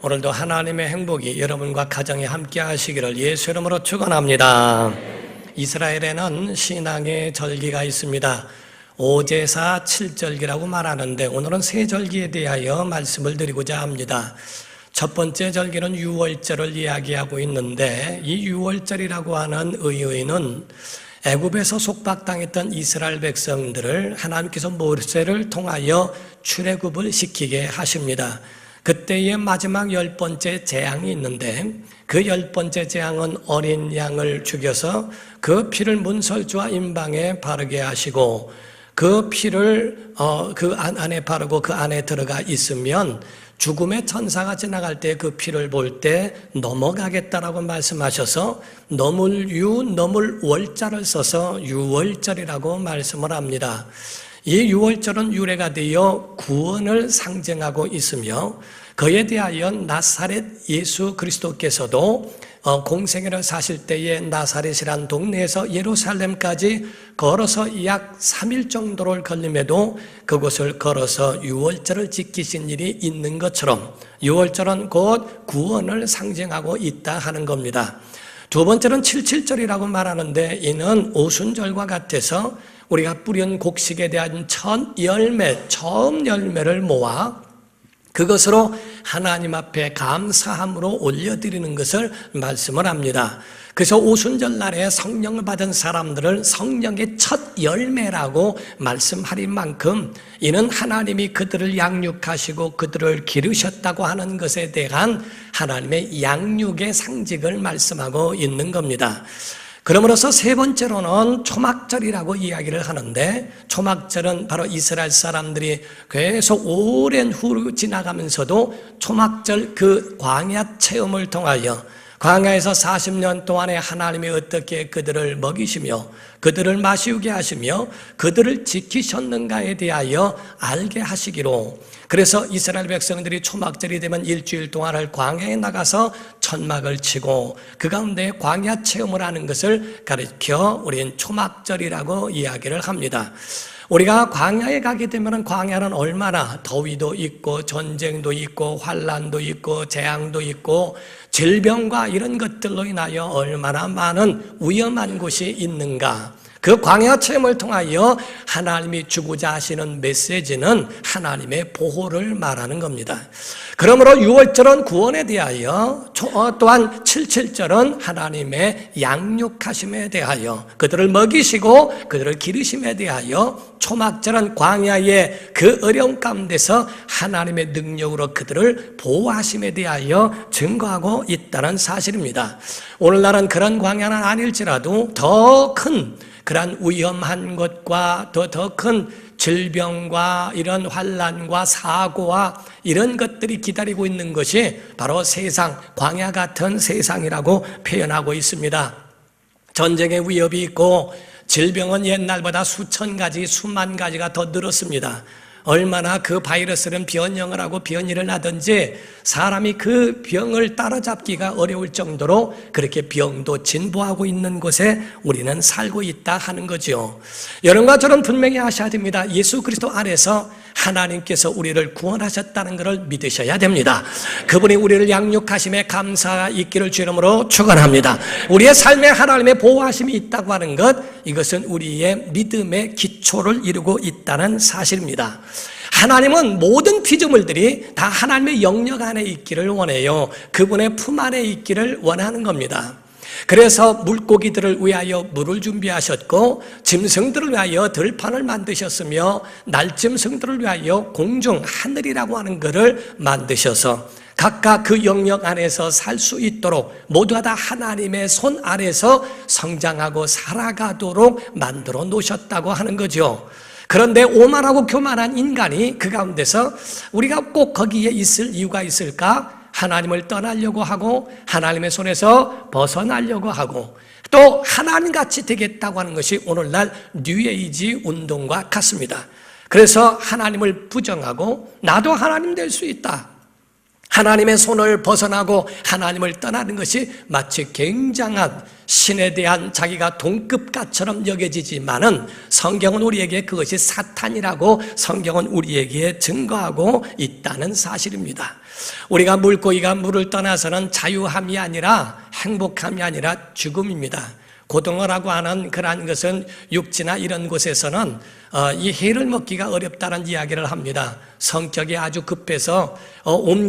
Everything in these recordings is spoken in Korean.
오늘도 하나님의 행복이 여러분과 가정에 함께 하시기를 예수 이름으로 축원합니다. 이스라엘에는 신앙의 절기가 있습니다. 5제사 7절기라고 말하는데 오늘은 세 절기에 대하여 말씀을 드리고자 합니다. 첫 번째 절기는 유월절을 이야기하고 있는데 이 유월절이라고 하는 의의는 애굽에서 속박당했던 이스라엘 백성들을 하나님께서 모세를 통하여 출애굽을 시키게 하십니다. 그때의 마지막 10번째 재앙이 있는데 그 10번째 재앙은 어린 양을 죽여서 그 피를 문설주와 임방에 바르게 하시고 그 피를 그 안에 바르고 그 안에 들어가 있으면 죽음의 천사가 지나갈 때 그 피를 볼 때 넘어가겠다라고 말씀하셔서 넘을 월자를 써서 유월절이라고 말씀을 합니다. 이 유월절은 유래가 되어 구원을 상징하고 있으며 그에 대하여 나사렛 예수 그리스도께서도 공생애를 사실 때에 나사렛이란 동네에서 예루살렘까지 걸어서 약 3일 정도를 걸림에도 그곳을 걸어서 유월절을 지키신 일이 있는 것처럼 유월절은 곧 구원을 상징하고 있다 하는 겁니다. 두 번째는 77절이라고 말하는데 이는 오순절과 같아서 우리가 뿌린 곡식에 대한 첫 열매, 처음 열매를 모아 그것으로 하나님 앞에 감사함으로 올려드리는 것을 말씀을 합니다. 그래서 오순절 날에 성령을 받은 사람들을 성령의 첫 열매라고 말씀하린 만큼 이는 하나님이 그들을 양육하시고 그들을 기르셨다고 하는 것에 대한 하나님의 양육의 상징을 말씀하고 있는 겁니다. 그러므로서 세 번째로는 초막절이라고 이야기를 하는데 초막절은 바로 이스라엘 사람들이 계속 오랜 후 지나가면서도 초막절 그 광야 체험을 통하여 광야에서 40년 동안에 하나님이 어떻게 그들을 먹이시며 그들을 마시우게 하시며 그들을 지키셨는가에 대하여 알게 하시기로 그래서 이스라엘 백성들이 초막절이 되면 일주일 동안을 광야에 나가서 천막을 치고 그 가운데 광야 체험을 하는 것을 가르쳐 우리는 초막절이라고 이야기를 합니다. 우리가 광야에 가게 되면 광야는 얼마나 더위도 있고 전쟁도 있고 환란도 있고 재앙도 있고 질병과 이런 것들로 인하여 얼마나 많은 위험한 곳이 있는가. 그 광야 체험을 통하여 하나님이 주고자 하시는 메시지는 하나님의 보호를 말하는 겁니다. 그러므로 유월절은 구원에 대하여 또한 77절은 하나님의 양육하심에 대하여 그들을 먹이시고 그들을 기르심에 대하여 초막절은 광야의 그 어려운 가운데서 하나님의 능력으로 그들을 보호하심에 대하여 증거하고 있다는 사실입니다. 오늘날은 그런 광야는 아닐지라도 더 큰 그러한 위험한 것과 더 큰 질병과 이런 환란과 사고와 이런 것들이 기다리고 있는 것이 바로 세상, 광야 같은 세상이라고 표현하고 있습니다. 전쟁의 위협이 있고 질병은 옛날보다 수천 가지, 수만 가지가 더 늘었습니다. 얼마나 그 바이러스는 변형을 하고 변이를 하든지 사람이 그 병을 따라잡기가 어려울 정도로 그렇게 병도 진보하고 있는 곳에 우리는 살고 있다 하는 거죠. 여러분과 저는 분명히 아셔야 됩니다. 예수 그리스도 안에서 하나님께서 우리를 구원하셨다는 것을 믿으셔야 됩니다. 그분이 우리를 양육하심에 감사가 있기를 주 이름으로 축원합니다. 우리의 삶에 하나님의 보호하심이 있다고 하는 것, 이것은 우리의 믿음의 기초를 이루고 있다는 사실입니다. 하나님은 모든 피조물들이 다 하나님의 영역 안에 있기를 원해요. 그분의 품 안에 있기를 원하는 겁니다. 그래서 물고기들을 위하여 물을 준비하셨고 짐승들을 위하여 들판을 만드셨으며 날짐승들을 위하여 공중, 하늘이라고 하는 것을 만드셔서 각각 그 영역 안에서 살 수 있도록 모두가 다 하나님의 손 아래서 성장하고 살아가도록 만들어 놓으셨다고 하는 거죠. 그런데 오만하고 교만한 인간이 그 가운데서 우리가 꼭 거기에 있을 이유가 있을까? 하나님을 떠나려고 하고 하나님의 손에서 벗어나려고 하고 또 하나님같이 되겠다고 하는 것이 오늘날 뉴에이지 운동과 같습니다. 그래서 하나님을 부정하고 나도 하나님 될 수 있다. 하나님의 손을 벗어나고 하나님을 떠나는 것이 마치 굉장한 신에 대한 자기가 동급가처럼 여겨지지만은 성경은 우리에게 그것이 사탄이라고 성경은 우리에게 증거하고 있다는 사실입니다. 우리가 물고기가 물을 떠나서는 자유함이 아니라 행복함이 아니라 죽음입니다. 고등어라고 하는 그러한 것은 육지나 이런 곳에서는 이 해를 먹기가 어렵다는 이야기를 합니다. 성격이 아주 급해서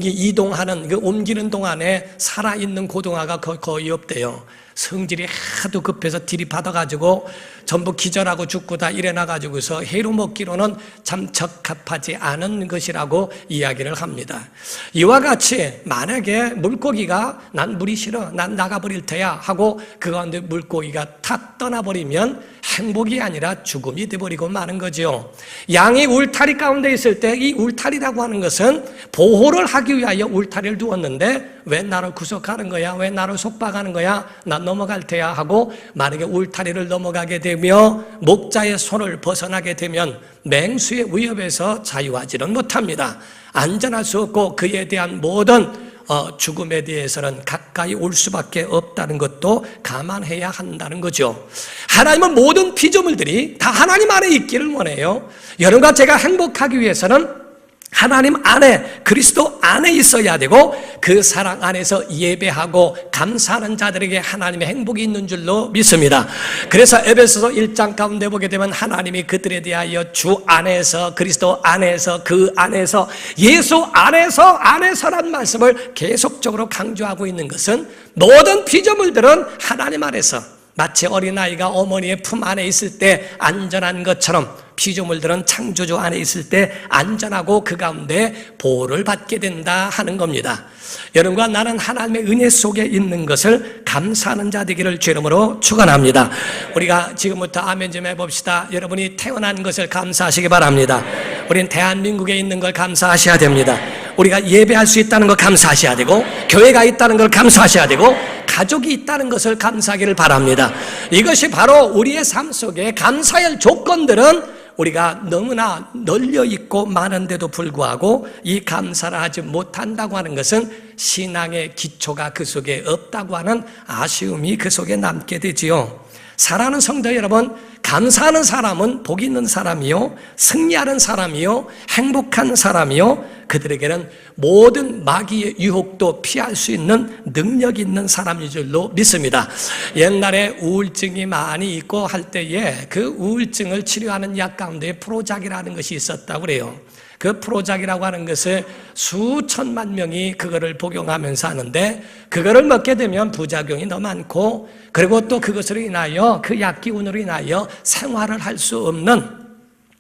이동하는 그 옮기는 동안에 살아있는 고등어가 거의 없대요. 성질이 하도 급해서 들이받아가지고 전부 기절하고 죽고 다 일어나가지고서 해로 먹기로는 참 적합하지 않은 것이라고 이야기를 합니다. 이와 같이 만약에 물고기가 난 물이 싫어, 난 나가버릴 테야 하고 그 가운데 물고기가 탁 떠나버리면 행복이 아니라 죽음이 되어버리고 마는 거죠. 양이 울타리 가운데 있을 때 이 울타리라고 하는 것은 보호를 하기 위하여 울타리를 두었는데 왜 나를 구속하는 거야? 왜 나를 속박하는 거야? 난 넘어갈 테야 하고 만약에 울타리를 넘어가게 되며 목자의 손을 벗어나게 되면 맹수의 위협에서 자유하지는 못합니다. 안전할 수 없고 그에 대한 모든 죽음에 대해서는 가까이 올 수밖에 없다는 것도 감안해야 한다는 거죠. 하나님은 모든 피조물들이 다 하나님 안에 있기를 원해요. 여러분과 제가 행복하기 위해서는 하나님 안에, 그리스도 안에 있어야 되고 그 사랑 안에서 예배하고 감사하는 자들에게 하나님의 행복이 있는 줄로 믿습니다. 그래서 에베소서 1장 가운데 보게 되면 하나님이 그들에 대하여 주 안에서, 그리스도 안에서, 그 안에서, 예수 안에서란 말씀을 계속적으로 강조하고 있는 것은 모든 피조물들은 하나님 안에서 마치 어린아이가 어머니의 품 안에 있을 때 안전한 것처럼 피조물들은 창조주 안에 있을 때 안전하고 그 가운데 보호를 받게 된다 하는 겁니다. 여러분과 나는 하나님의 은혜 속에 있는 것을 감사하는 자 되기를 주 이름으로 축원합니다. 우리가 지금부터 아멘 좀 해봅시다. 여러분이 태어난 것을 감사하시기 바랍니다. 우리는 대한민국에 있는 걸 감사하셔야 됩니다. 우리가 예배할 수 있다는 걸 감사하셔야 되고 교회가 있다는 걸 감사하셔야 되고 가족이 있다는 것을 감사하기를 바랍니다. 이것이 바로 우리의 삶 속에 감사할 조건들은 우리가 너무나 널려 있고 많은데도 불구하고 이 감사를 하지 못한다고 하는 것은 신앙의 기초가 그 속에 없다고 하는 아쉬움이 그 속에 남게 되지요. 사랑하는 성도 여러분, 감사하는 사람은 복 있는 사람이요, 승리하는 사람이요, 행복한 사람이요, 그들에게는 모든 마귀의 유혹도 피할 수 있는 능력이 있는 사람인 줄로 믿습니다. 옛날에 우울증이 많이 있고 할 때에 그 우울증을 치료하는 약 가운데 프로작이라는 것이 있었다고 그래요. 그 프로작이라고 하는 것을 수천만 명이 그거를 복용하면서 하는데 그거를 먹게 되면 부작용이 너무 많고 그리고 또 그것으로 인하여 그 약기운으로 인하여 생활을 할 수 없는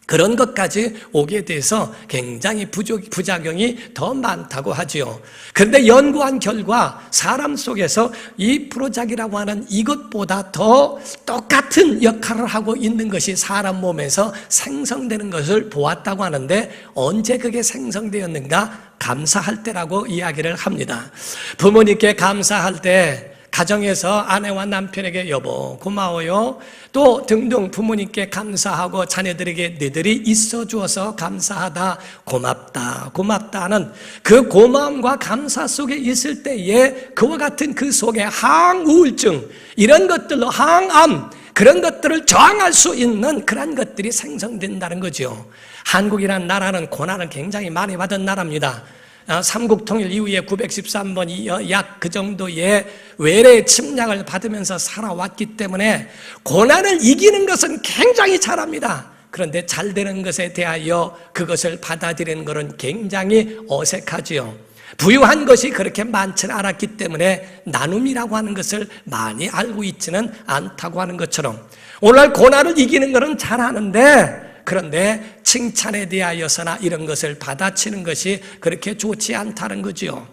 그런 것까지 오게 돼서 굉장히 부작용이 더 많다고 하지요. 그런데 연구한 결과 사람 속에서 이 프로작이라고 하는 이것보다 더 똑같은 역할을 하고 있는 것이 사람 몸에서 생성되는 것을 보았다고 하는데 언제 그게 생성되었는가? 감사할 때라고 이야기를 합니다. 부모님께 감사할 때 가정에서 아내와 남편에게 여보 고마워요 또 등등 부모님께 감사하고 자녀들에게 너희들이 있어 주어서 감사하다 고맙다는 그 고마움과 감사 속에 있을 때에 그와 같은 그 속에 항우울증 이런 것들로 항암 그런 것들을 저항할 수 있는 그런 것들이 생성된다는 거죠. 한국이라는 나라는 고난을 굉장히 많이 받은 나라입니다. 삼국통일 이후에 913번 약 그 정도의 외래 침략을 받으면서 살아왔기 때문에 고난을 이기는 것은 굉장히 잘합니다. 그런데 잘 되는 것에 대하여 그것을 받아들이는 것은 굉장히 어색하지요. 부유한 것이 그렇게 많지는 않았기 때문에 나눔이라고 하는 것을 많이 알고 있지는 않다고 하는 것처럼 오늘날 고난을 이기는 것은 잘하는데 그런데 칭찬에 대하여서나 이런 것을 받아치는 것이 그렇게 좋지 않다는 거죠.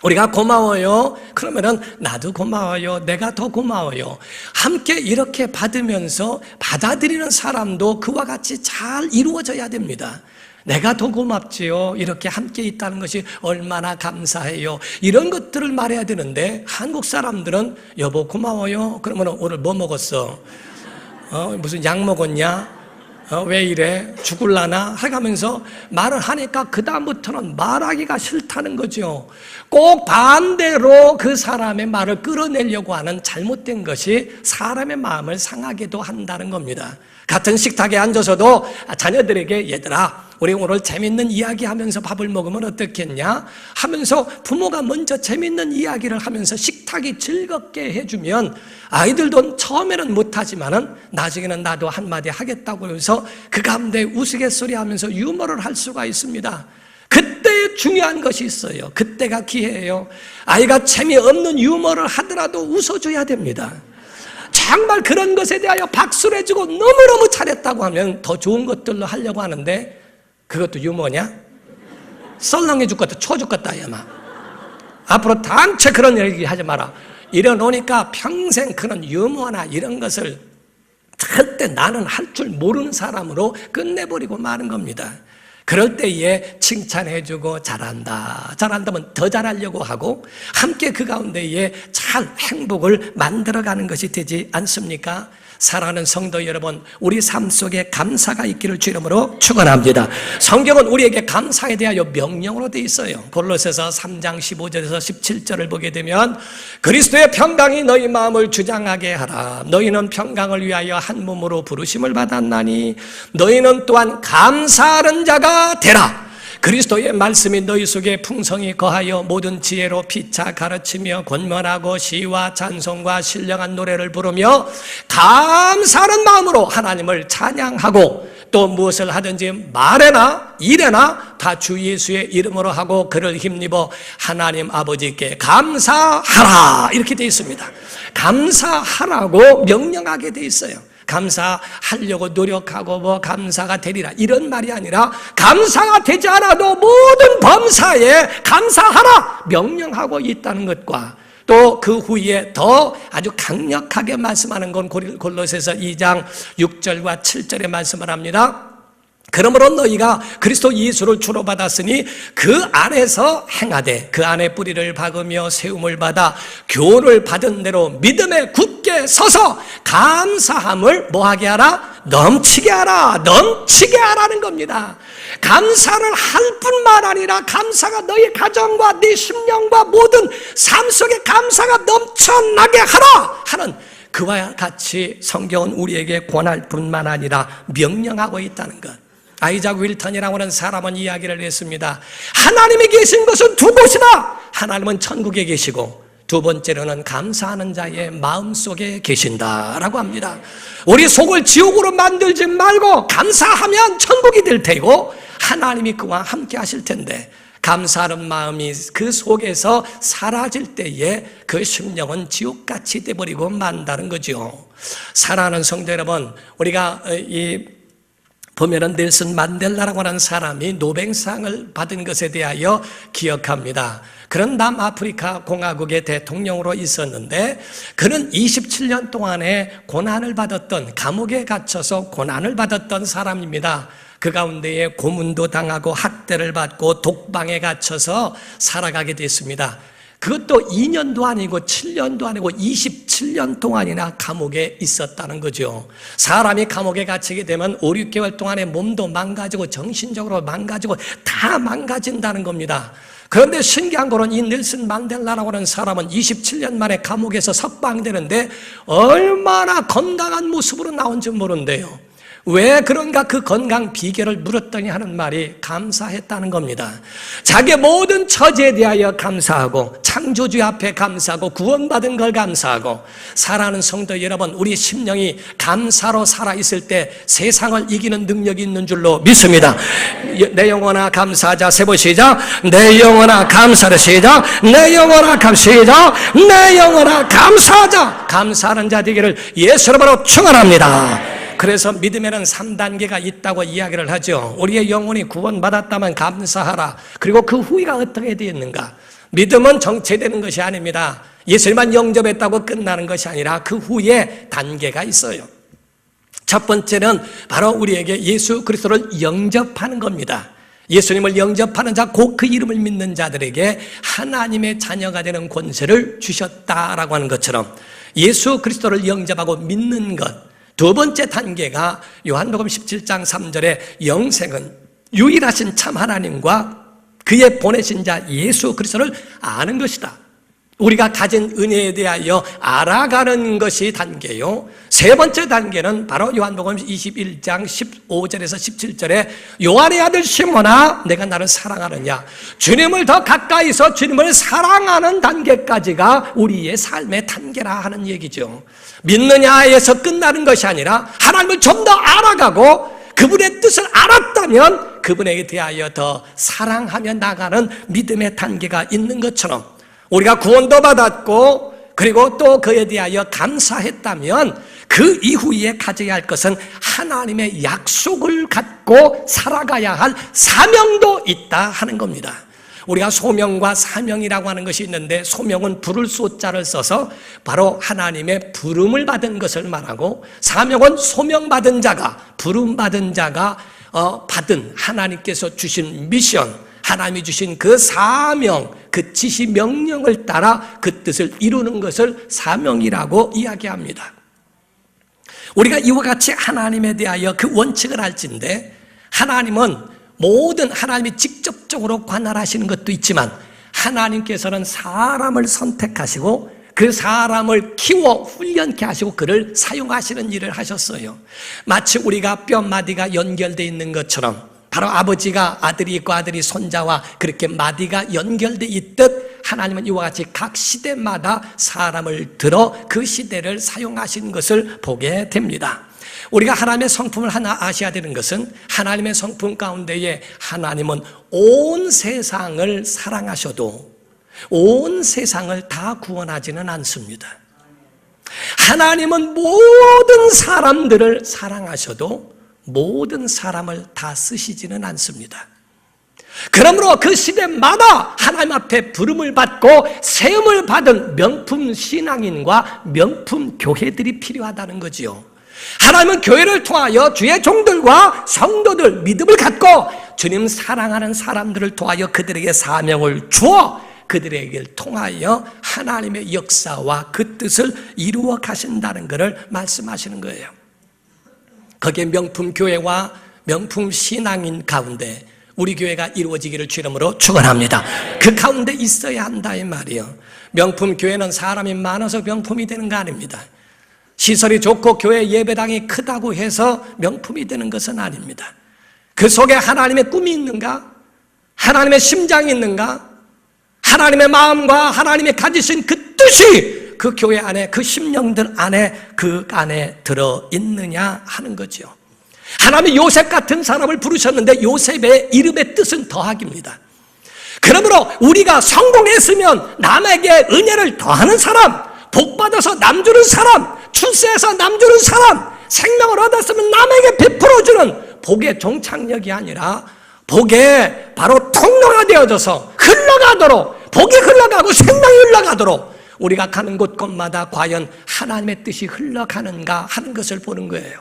우리가 고마워요. 그러면은 나도 고마워요. 내가 더 고마워요. 함께 이렇게 받으면서 받아들이는 사람도 그와 같이 잘 이루어져야 됩니다. 내가 더 고맙지요. 이렇게 함께 있다는 것이 얼마나 감사해요. 이런 것들을 말해야 되는데 한국 사람들은 여보 고마워요. 그러면 오늘 뭐 먹었어? 무슨 약 먹었냐? 왜 이래? 죽을라나? 해가면서 말을 하니까 그 다음부터는 말하기가 싫다는 거죠. 꼭 반대로 그 사람의 말을 끌어내려고 하는 잘못된 것이 사람의 마음을 상하게도 한다는 겁니다. 같은 식탁에 앉아서도 자녀들에게 얘들아 우리 오늘 재밌는 이야기 하면서 밥을 먹으면 어떻겠냐 하면서 부모가 먼저 재밌는 이야기를 하면서 식탁이 즐겁게 해주면 아이들도 처음에는 못하지만은 나중에는 나도 한마디 하겠다고 해서 그 가운데 우스갯소리 하면서 유머를 할 수가 있습니다. 그때 중요한 것이 있어요. 그때가 기회예요. 아이가 재미없는 유머를 하더라도 웃어줘야 됩니다. 정말 그런 것에 대하여 박수를 해주고 너무너무 잘했다고 하면 더 좋은 것들로 하려고 하는데 그것도 유머냐? 썰렁해 죽겠다, 쳐 죽겠다, 야마. 앞으로 단체 그런 얘기 하지 마라. 이래놓으니까 평생 그런 유머나 이런 것을 절대 나는 할 줄 모르는 사람으로 끝내버리고 마는 겁니다. 그럴 때에 칭찬해주고 잘한다, 잘한다면 더 잘하려고 하고 함께 그 가운데에 잘 행복을 만들어가는 것이 되지 않습니까? 사랑하는 성도 여러분, 우리 삶 속에 감사가 있기를 주 이름으로 축원합니다. 성경은 우리에게 감사에 대하여 명령으로 되어 있어요. 골로새서 3장 15절에서 17절을 보게 되면 그리스도의 평강이 너희 마음을 주장하게 하라. 너희는 평강을 위하여 한 몸으로 부르심을 받았나니 너희는 또한 감사하는 자가 되라. 그리스도의 말씀이 너희 속에 풍성히 거하여 모든 지혜로 피차 가르치며 권면하고 시와 찬송과 신령한 노래를 부르며 감사하는 마음으로 하나님을 찬양하고 또 무엇을 하든지 말에나 일에나 다 주 예수의 이름으로 하고 그를 힘입어 하나님 아버지께 감사하라 이렇게 되어 있습니다. 감사하라고 명령하게 되어 있어요. 감사하려고 노력하고 감사가 되리라 이런 말이 아니라 감사가 되지 않아도 모든 범사에 감사하라 명령하고 있다는 것과 또 그 후에 더 아주 강력하게 말씀하는 건 골로새서 2장 6절과 7절에 말씀을 합니다. 그러므로 너희가 그리스도 예수를 주로 받았으니 그 안에서 행하되 그 안에 뿌리를 박으며 세움을 받아 교훈을 받은 대로 믿음에 굳게 서서 감사함을 뭐하게 하라? 넘치게 하라. 넘치게 하라는 겁니다. 감사를 할 뿐만 아니라 감사가 너희 가정과 네 심령과 모든 삶 속에 감사가 넘쳐나게 하라 하는 그와 같이 성경은 우리에게 권할 뿐만 아니라 명령하고 있다는 것. 아이작 윌턴이라고 하는 사람은 이야기를 했습니다. 하나님이 계신 것은 두 곳이다. 하나님은 천국에 계시고 두 번째로는 감사하는 자의 마음속에 계신다라고 합니다. 우리 속을 지옥으로 만들지 말고 감사하면 천국이 될 테고 하나님이 그와 함께 하실 텐데 감사하는 마음이 그 속에서 사라질 때에 그 심령은 지옥같이 돼버리고 만다는 거죠. 사랑하는 성도 여러분, 우리가 보면은 넬슨 만델라라고 하는 사람이 노벨상을 받은 것에 대하여 기억합니다. 그런 남아프리카 공화국의 대통령으로 있었는데 그는 27년 동안에 고난을 받았던, 감옥에 갇혀서 고난을 받았던 사람입니다. 그 가운데에 고문도 당하고 학대를 받고 독방에 갇혀서 살아가게 됐습니다. 그것도 2년도 아니고 7년도 아니고 27년 동안이나 감옥에 있었다는 거죠. 사람이 감옥에 갇히게 되면 5, 6개월 동안에 몸도 망가지고 정신적으로 망가지고 다 망가진다는 겁니다. 그런데 신기한 거는 이 넬슨 만델라라고 하는 사람은 27년 만에 감옥에서 석방되는데 얼마나 건강한 모습으로 나온지 모르는데요. 왜 그런가 그 건강 비결을 물었더니 하는 말이 감사했다는 겁니다. 자기의 모든 처지에 대하여 감사하고 창조주 앞에 감사하고 구원받은 걸 감사하고 사랑하는 성도 여러분, 우리 심령이 감사로 살아있을 때 세상을 이기는 능력이 있는 줄로 믿습니다. 내 영혼아 감사하자. 세 번 시작. 내 영혼아 감사하자. 시작. 내 영혼아 감사하자. 내 영혼아 감사하자. 감사하는 자 되기를 예수 이름으로 축원합니다. 그래서 믿음에는 3단계가 있다고 이야기를 하죠. 우리의 영혼이 구원받았다면 감사하라. 그리고 그 후가 어떻게 되었는가? 믿음은 정체되는 것이 아닙니다. 예수님만 영접했다고 끝나는 것이 아니라 그 후에 단계가 있어요. 첫 번째는 바로 우리에게 예수 그리스도를 영접하는 겁니다. 예수님을 영접하는 자, 곧 그 이름을 믿는 자들에게 하나님의 자녀가 되는 권세를 주셨다라고 하는 것처럼 예수 그리스도를 영접하고 믿는 것, 두 번째 단계가 요한복음 17장 3절에 영생은 유일하신 참 하나님과 그의 보내신 자 예수 그리스도를 아는 것이다. 우리가 가진 은혜에 대하여 알아가는 것이 단계요. 세 번째 단계는 바로 요한복음 21장 15절에서 17절에 요한의 아들 시몬아 내가 나를 사랑하느냐, 주님을 더 가까이서 주님을 사랑하는 단계까지가 우리의 삶의 단계라 하는 얘기죠. 믿느냐에서 끝나는 것이 아니라 하나님을 좀 더 알아가고 그분의 뜻을 알았다면 그분에게 대하여 더 사랑하며 나가는 믿음의 단계가 있는 것처럼 우리가 구원도 받았고 그리고 또 그에 대하여 감사했다면 그 이후에 가져야 할 것은 하나님의 약속을 갖고 살아가야 할 사명도 있다 하는 겁니다. 우리가 소명과 사명이라고 하는 것이 있는데, 소명은 부를 쏘자를 써서 바로 하나님의 부름을 받은 것을 말하고, 사명은 소명받은 자가, 부름받은 자가 받은 하나님께서 주신 미션, 하나님이 주신 그 사명, 그 지시 명령을 따라 그 뜻을 이루는 것을 사명이라고 이야기합니다. 우리가 이와 같이 하나님에 대하여 그 원칙을 알진데, 하나님은 모든 하나님이 직접적으로 관할하시는 것도 있지만 하나님께서는 사람을 선택하시고 그 사람을 키워 훈련케 하시고 그를 사용하시는 일을 하셨어요. 마치 우리가 뼈마디가 연결되어 있는 것처럼 바로 아버지가 아들이 있고 아들이 손자와 그렇게 마디가 연결되어 있듯 하나님은 이와 같이 각 시대마다 사람을 들어 그 시대를 사용하신 것을 보게 됩니다. 우리가 하나님의 성품을 하나 아셔야 되는 것은, 하나님의 성품 가운데에 하나님은 온 세상을 사랑하셔도 온 세상을 다 구원하지는 않습니다. 하나님은 모든 사람들을 사랑하셔도 모든 사람을 다 쓰시지는 않습니다. 그러므로 그 시대마다 하나님 앞에 부름을 받고 세움을 받은 명품 신앙인과 명품 교회들이 필요하다는 거지요. 하나님은 교회를 통하여 주의 종들과 성도들, 믿음을 갖고 주님 사랑하는 사람들을 통하여 그들에게 사명을 주어 그들에게 통하여 하나님의 역사와 그 뜻을 이루어 가신다는 것을 말씀하시는 거예요. 거기에 명품 교회와 명품 신앙인 가운데 우리 교회가 이루어지기를 주 이름으로 축원합니다. 그 가운데 있어야 한다 이 말이에요. 명품 교회는 사람이 많아서 명품이 되는 거 아닙니다. 시설이 좋고 교회 예배당이 크다고 해서 명품이 되는 것은 아닙니다. 그 속에 하나님의 꿈이 있는가? 하나님의 심장이 있는가? 하나님의 마음과 하나님의 가지신 그 뜻이 그 교회 안에, 그 심령들 안에, 그 안에 들어있느냐 하는 거죠. 하나님이 요셉 같은 사람을 부르셨는데 요셉의 이름의 뜻은 더하기입니다. 그러므로 우리가 성공했으면 남에게 은혜를 더하는 사람, 복받아서 남 주는 사람, 출세해서 남 주는 사람, 생명을 얻었으면 남에게 베풀어주는 복의 종착역이 아니라 복의 바로 통로가 되어져서 흘러가도록, 복이 흘러가고 생명이 흘러가도록 우리가 가는 곳곳마다 과연 하나님의 뜻이 흘러가는가 하는 것을 보는 거예요.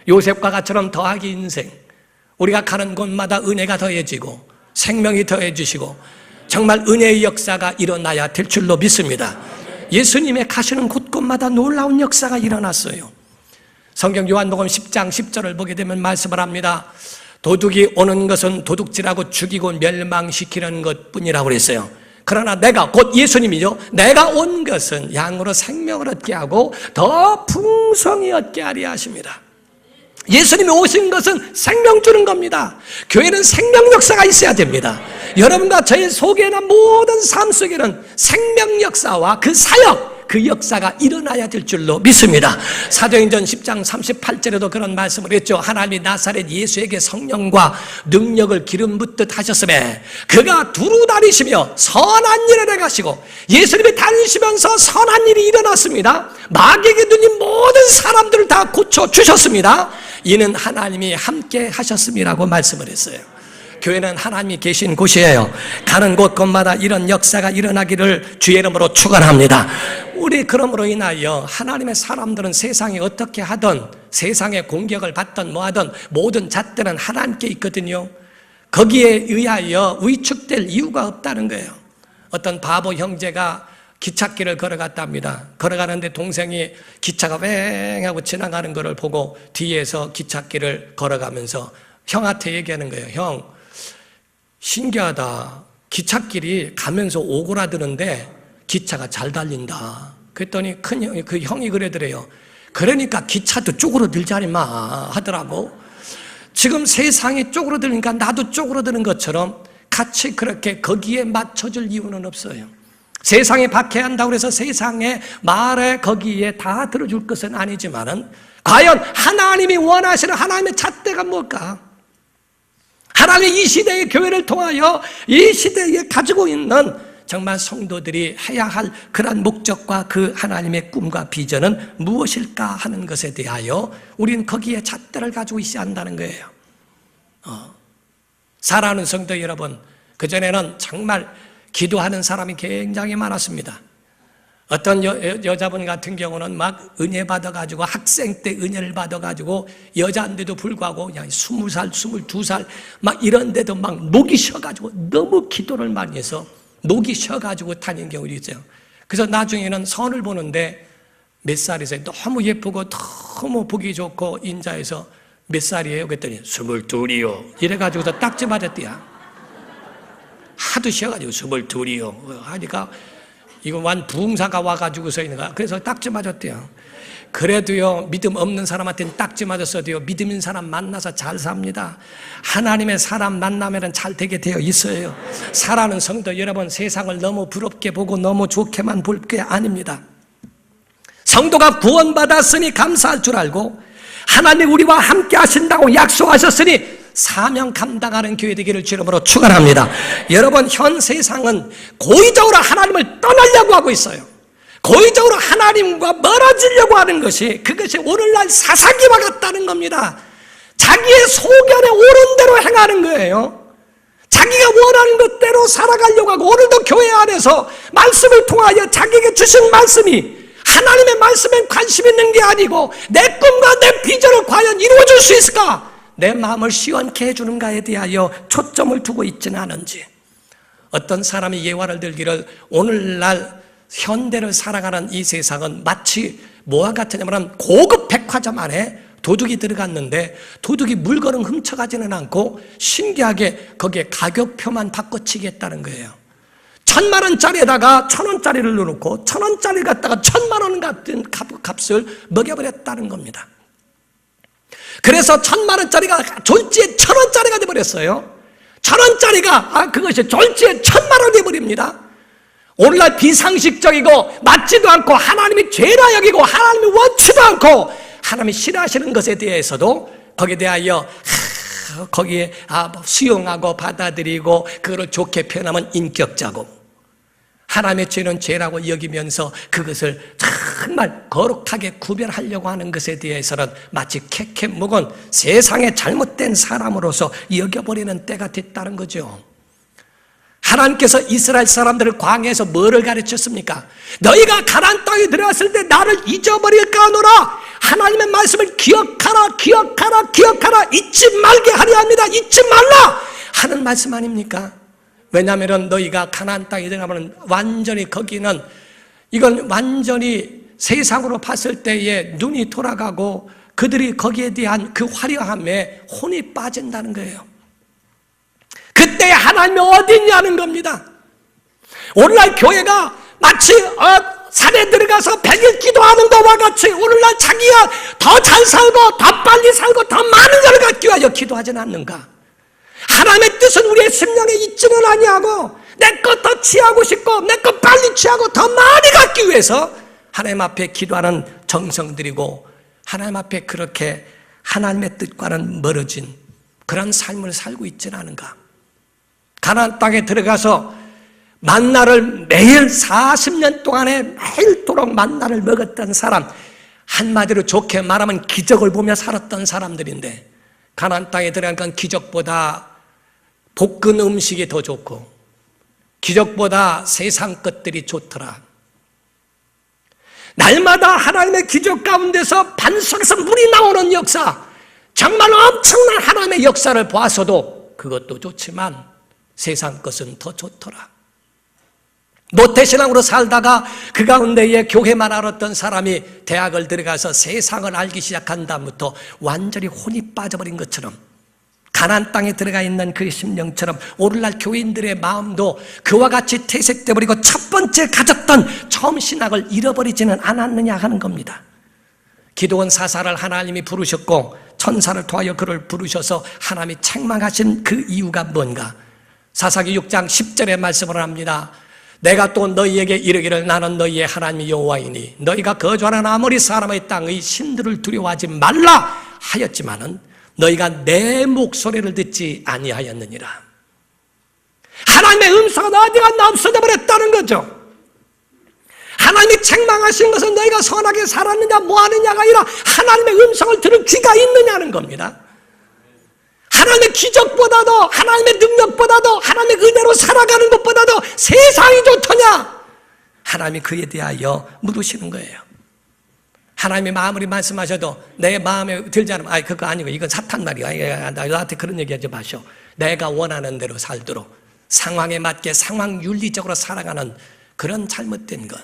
요셉과 같처럼 더하기 인생, 우리가 가는 곳마다 은혜가 더해지고 생명이 더해지시고 정말 은혜의 역사가 일어나야 될 줄로 믿습니다. 예수님의 가시는 곳곳마다 놀라운 역사가 일어났어요. 성경 요한복음 10장 10절을 보게 되면 말씀을 합니다. 도둑이 오는 것은 도둑질하고 죽이고 멸망시키는 것뿐이라고 그랬어요. 그러나 내가, 곧 예수님이죠, 내가 온 것은 양으로 생명을 얻게 하고 더 풍성히 얻게 하려 하십니다. 예수님이 오신 것은 생명 주는 겁니다. 교회는 생명 역사가 있어야 됩니다. 여러분과 저의 속에나 모든 삶 속에는 생명 역사와 그 사역, 그 역사가 일어나야 될 줄로 믿습니다. 사도행전 10장 38절에도 그런 말씀을 했죠. 하나님이 나사렛 예수에게 성령과 능력을 기름 붓듯 하셨으며 그가 두루 다니시며 선한 일을 해가시고, 예수님이 다니시면서 선한 일이 일어났습니다. 마귀에게 눌린 모든 사람들을 다 고쳐주셨습니다. 이는 하나님이 함께 하셨음이라고 말씀을 했어요. 교회는 하나님이 계신 곳이에요. 가는 곳곳마다 이런 역사가 일어나기를 주의 이름으로 축원합니다. 우리 그러므로 인하여 하나님의 사람들은 세상에 어떻게 하든, 세상의 공격을 받든 뭐하든 모든 잣대는 하나님께 있거든요. 거기에 의하여 위축될 이유가 없다는 거예요. 어떤 바보 형제가 기찻길을 걸어갔답니다. 걸어가는데 동생이 기차가 왱 하고 지나가는 것을 보고 뒤에서 기찻길을 걸어가면서 형한테 얘기하는 거예요. 형, 신기하다. 기찻길이 가면서 오그라드는데 기차가 잘 달린다. 그랬더니 그 형이 그러더래요. 그러니까 기차도 쪼그러들자니 마 하더라고. 지금 세상이 쪼그러드니까 나도 쪼그러드는 것처럼 같이 그렇게 거기에 맞춰줄 이유는 없어요. 세상에 박해야 한다고 해서 세상의 말에 거기에 다 들어줄 것은 아니지만은 과연 하나님이 원하시는 하나님의 잣대가 뭘까? 하나님의 이 시대의 교회를 통하여 이 시대에 가지고 있는 정말 성도들이 해야 할 그러한 목적과 그 하나님의 꿈과 비전은 무엇일까 하는 것에 대하여 우리는 거기에 잣대를 가지고 있어야 한다는 거예요. 사랑하는 성도 여러분, 그전에는 정말 기도하는 사람이 굉장히 많았습니다. 어떤 여자분 같은 경우는 막 은혜 받아가지고 학생 때 은혜를 받아가지고 여자인데도 불구하고 그냥 20살, 22살 막 이런데도 막 목이 쉬어가지고 너무 기도를 많이 해서 목이 쉬어가지고 다닌 경우도 있어요. 그래서 나중에는 선을 보는데 몇 살이세요? 너무 예쁘고 너무 보기 좋고 인자해서 몇 살이에요? 그랬더니 22이요. 이래가지고서 딱지 맞았대요. 하도 쉬어가지고 22이요 하니까 이거 완 부흥사가 와가지고서 있는가. 그래서 딱지 맞았대요. 그래도요, 믿음 없는 사람한테는 딱지 맞았어도요, 믿음 있는 사람 만나서 잘 삽니다. 하나님의 사람 만나면 잘 되게 되어 있어요. 사랑하는 성도 여러분, 세상을 너무 부럽게 보고 너무 좋게만 볼 게 아닙니다. 성도가 구원받았으니 감사할 줄 알고 하나님 우리와 함께 하신다고 약속하셨으니 사명 감당하는 교회 되기를 주님으로 축원합니다. 여러분, 현 세상은 고의적으로 하나님을 떠나려고 하고 있어요. 고의적으로 하나님과 멀어지려고 하는 것이 그것이 오늘날 사사기와 같다는 겁니다. 자기의 소견에 옳은 대로 행하는 거예요. 자기가 원하는 것대로 살아가려고 하고, 오늘도 교회 안에서 말씀을 통하여 자기에게 주신 말씀이 하나님의 말씀에 관심 있는 게 아니고 내 꿈과 내 비전을 과연 이루어줄 수 있을까? 내 마음을 시원케 해주는가에 대하여 초점을 두고 있지는 않은지. 어떤 사람이 예화를 들기를 오늘날 현대를 살아가는 이 세상은 마치 뭐와 같으냐면 고급 백화점 안에 도둑이 들어갔는데 도둑이 물건을 훔쳐가지는 않고 신기하게 거기에 가격표만 바꿔치겠다는 거예요. 10,000,000원짜리에다가 1,000원짜리를 넣어놓고 1,000원짜리 갖다가 10,000,000원 같은 값을 먹여버렸다는 겁니다. 그래서 1,000,000원짜리가 졸지에 1,000원짜리가 돼버렸어요. 1,000원짜리가 그것이 졸지에 1,000,000원 돼버립니다. 오늘날 비상식적이고 맞지도 않고 하나님이 죄라 여기고 하나님이 원치도 않고 하나님이 싫어하시는 것에 대해서도 거기에 대하여 거기에 수용하고 받아들이고 그걸 좋게 표현하면 인격자고, 하나님의 죄는 죄라고 여기면서 그것을 정말 거룩하게 구별하려고 하는 것에 대해서는 마치 캐캐 묵은 세상의 잘못된 사람으로서 여겨버리는 때가 됐다는 거죠. 하나님께서 이스라엘 사람들을 광야에서 뭐를 가르쳤습니까? 너희가 가나안 땅에 들어갔을 때 나를 잊어버릴까 하노라. 하나님의 말씀을 기억하라, 기억하라, 기억하라, 잊지 말게 하려 합니다. 잊지 말라 하는 말씀 아닙니까? 왜냐하면 너희가 가나안 땅에 들어가면 완전히 거기는 이건 완전히 세상으로 봤을 때에 눈이 돌아가고 그들이 거기에 대한 그 화려함에 혼이 빠진다는 거예요. 그때 하나님이 어디 있냐는 겁니다. 오늘날 교회가 마치 산에 들어가서 100일 기도하는 것과 같이 오늘날 자기가 더 잘 살고 더 빨리 살고 더 많은 것을 갖기 위하여 기도하지는 않는가? 하나님의 뜻은 우리의 심령에 있지는 아니하고 내 것 더 취하고 싶고 내 것 빨리 취하고 더 많이 갖기 위해서 하나님 앞에 기도하는 정성들이고 하나님 앞에 그렇게 하나님의 뜻과는 멀어진 그런 삶을 살고 있지는 않은가? 가나안 땅에 들어가서 만나를 매일 40년 동안에 매일도록 만나를 먹었던 사람, 한마디로 좋게 말하면 기적을 보며 살았던 사람들인데 가나안 땅에 들어가니까 기적보다 볶은 음식이 더 좋고 기적보다 세상 것들이 좋더라. 날마다 하나님의 기적 가운데서 반석에서 물이 나오는 역사, 정말 엄청난 하나님의 역사를 보았어도 그것도 좋지만 세상 것은 더 좋더라. 모태신앙으로 살다가 그 가운데에 교회만 알았던 사람이 대학을 들어가서 세상을 알기 시작한 다음부터 완전히 혼이 빠져버린 것처럼, 가나안 땅에 들어가 있는 그 심령처럼 오늘날 교인들의 마음도 그와 같이 퇴색되어버리고 첫 번째 가졌던 처음 신학을 잃어버리지는 않았느냐 하는 겁니다. 기드온 사사를 하나님이 부르셨고 천사를 통하여 그를 부르셔서 하나님이 책망하신 그 이유가 뭔가? 사사기 6장 10절에 말씀을 합니다. 내가 또 너희에게 이르기를 나는 너희의 하나님 여호와이니 너희가 거주하는 아모리 사람의 땅의 신들을 두려워하지 말라 하였지만은 너희가 내 목소리를 듣지 아니하였느니라. 하나님의 음성은 어디 갔나 없어져 버렸다는 거죠. 하나님이 책망하신 것은 너희가 선하게 살았느냐 뭐하느냐가 아니라 하나님의 음성을 들을 귀가 있느냐는 겁니다. 하나님의 기적보다도 하나님의 능력보다도 하나님의 은혜로 살아가는 것보다도 세상이 좋더냐? 하나님이 그에 대하여 물으시는 거예요. 하나님이 아무리 말씀하셔도 내 마음에 들지 않으면 그거 아니고 이건 사탄 말이야. 나한테 그런 얘기하지 마시오. 내가 원하는 대로 살도록 상황에 맞게 상황 윤리적으로 살아가는 그런 잘못된 것.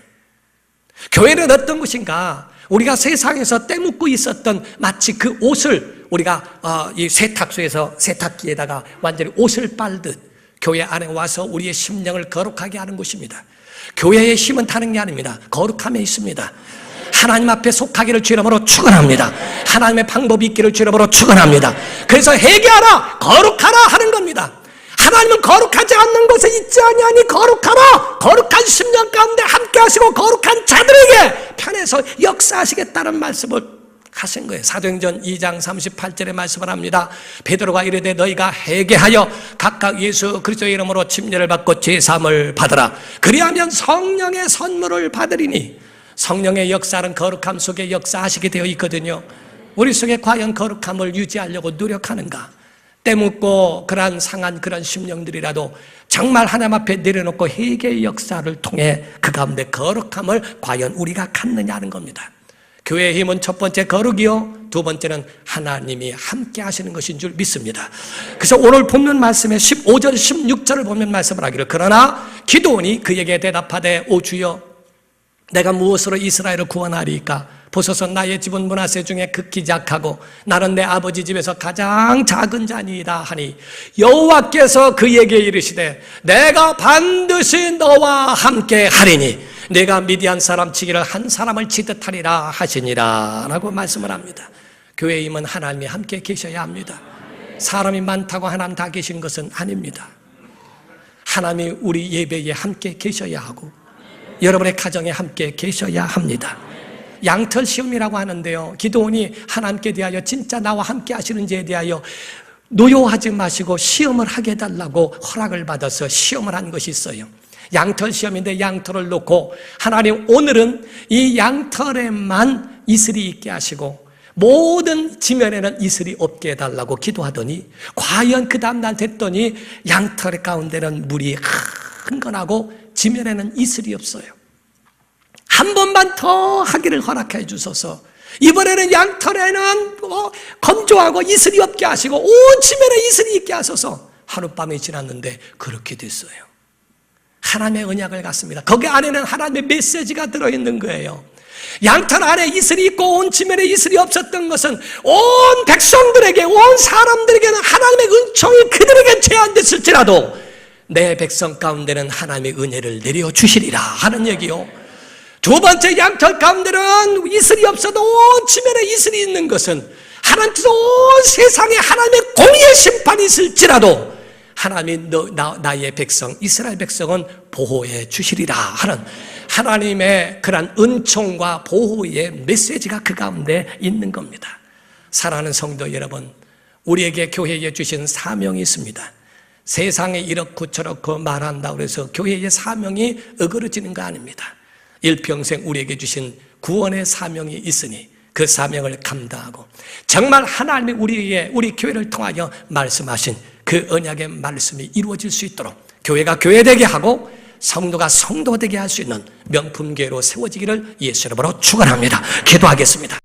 교회는 어떤 것인가? 우리가 세상에서 떼묻고 있었던 마치 그 옷을 우리가 이 세탁소에서 세탁기에다가 완전히 옷을 빨듯 교회 안에 와서 우리의 심령을 거룩하게 하는 곳입니다. 교회의 힘은 다른 게 아닙니다. 거룩함에 있습니다. 하나님 앞에 속하기를 주 이름으로 축원합니다. 하나님의 방법이 있기를 주 이름으로 축원합니다. 그래서 회개하라, 거룩하라 하는 겁니다. 하나님은 거룩하지 않는 곳에 있지 아니하니 거룩하라. 거룩한 심령 가운데 함께 하시고 거룩한 자들에게 편에서 역사하시겠다는 말씀을 하신 거예요. 사도행전 2장 38절에 말씀을 합니다. 베드로가 이르되 너희가 회개하여 각각 예수 그리스도의 이름으로 침례를 받고 제사함을 받으라. 그리하면 성령의 선물을 받으리니. 성령의 역사는 거룩함 속에 역사하시게 되어 있거든요. 우리 속에 과연 거룩함을 유지하려고 노력하는가? 때묻고 그러한 상한 그런 심령들이라도 정말 하나님 앞에 내려놓고 회개의 역사를 통해 그 가운데 거룩함을 과연 우리가 갖느냐 하는 겁니다. 교회의 힘은 첫 번째 거룩이요, 두 번째는 하나님이 함께 하시는 것인 줄 믿습니다. 그래서 오늘 본문 말씀에 15절 16절을 보면 말씀을 하기를 그러나 기드온이 그에게 대답하되 오 주여 내가 무엇으로 이스라엘을 구원하리이까? 보소서 나의 집은 므낫세 중에 극히 작하고 나는 내 아버지 집에서 가장 작은 자니이다 하니 여호와께서 그에게 이르시되 내가 반드시 너와 함께 하리니 내가 미디안 사람 치기를 한 사람을 치듯 하리라 하시니라 라고 말씀을 합니다. 교회의 힘은 하나님이 함께 계셔야 합니다. 사람이 많다고 하나님 다 계신 것은 아닙니다. 하나님이 우리 예배에 함께 계셔야 하고 여러분의 가정에 함께 계셔야 합니다. 양털 시험이라고 하는데요, 기드온이 하나님께 대하여 진짜 나와 함께 하시는지에 대하여 노여하지 마시고 시험을 하게 해달라고 허락을 받아서 시험을 한 것이 있어요. 양털 시험인데 양털을 놓고 하나님 오늘은 이 양털에만 이슬이 있게 하시고 모든 지면에는 이슬이 없게 해달라고 기도하더니 과연 그 다음날 됐더니 양털 가운데는 물이 흥건하고 지면에는 이슬이 없어요. 한 번만 더 하기를 허락해 주소서. 이번에는 양털에는 건조하고 이슬이 없게 하시고 온 지면에 이슬이 있게 하소서. 하룻밤이 지났는데 그렇게 됐어요. 하나님의 언약을 갖습니다. 거기 안에는 하나님의 메시지가 들어있는 거예요. 양털 안에 이슬이 있고 온 지면에 이슬이 없었던 것은 온 백성들에게 온 사람들에게는 하나님의 은총이 그들에게 제한됐을지라도 내 백성 가운데는 하나님의 은혜를 내려주시리라 하는 얘기요. 두 번째 양털 가운데는 이슬이 없어도 온 지면에 이슬이 있는 것은 하나님께서 온 세상에 하나님의 공의의 심판이 있을지라도 하나님이 나의 백성 이스라엘 백성은 보호해 주시리라 하는 하나님의 그런 은총과 보호의 메시지가 그 가운데 있는 겁니다. 사랑하는 성도 여러분, 우리에게 교회에 주신 사명이 있습니다. 세상에 이렇고 저렇고 말한다고 해서 교회의 사명이 어그러지는 거 아닙니다. 일평생 우리에게 주신 구원의 사명이 있으니 그 사명을 감당하고 정말 하나님이 우리 교회를 통하여 말씀하신 그 언약의 말씀이 이루어질 수 있도록 교회가 교회되게 하고 성도가 성도되게 할 수 있는 명품교회로 세워지기를 예수 이름으로 축원합니다. 기도하겠습니다.